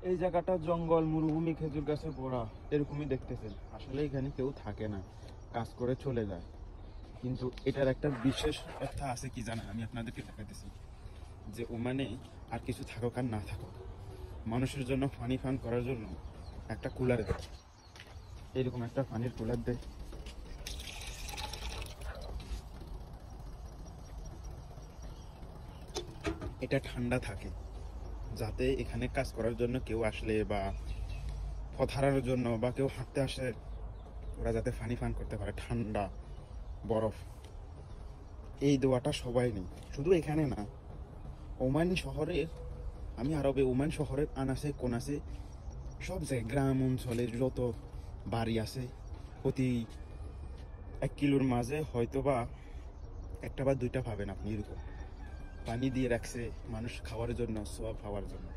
এই জায়গাটা জঙ্গল, মরুভূমি, খেজুর গাছে ভরা, এরকমই দেখতেছেন। আসলে এখানে কেউ থাকে না, কাজ করে চলে যায়। কিন্তু এটার একটা বিশেষ কথা আছে, কি জানেন? আমি আপনাদেরকে দেখাইতেছি যে ওমানে আর কিছু থাকুক আর না থাকুক, মানুষের জন্য পানি পান করার জন্য একটা কুলার দেয়। এরকম একটা পানির কুলার দেয়। এটা ঠান্ডা থাকে, যাতে এখানে কাজ করার জন্য কেউ আসলে বা পথ হারানোর জন্য বা কেউ হাঁটতে আসে, ওরা যাতে পানি পান করতে পারে। ঠান্ডা বরফ, এই দোয়াটা সবাই নেই, শুধু এখানে না, ওমান শহরে, আমি আরবে ওমান শহরের আনাসে কোনাসে সব জায়গায়, গ্রাম অঞ্চলে যত বাড়ি আছে, প্রতি 1 কিলোর মাঝে হয়তো বা একটা বা দুইটা পাবেন আপনি। এরকম পানি দিয়ে রাখছে মানুষ খাওয়ার জন্য, সোয়াব খাওয়ার জন্য।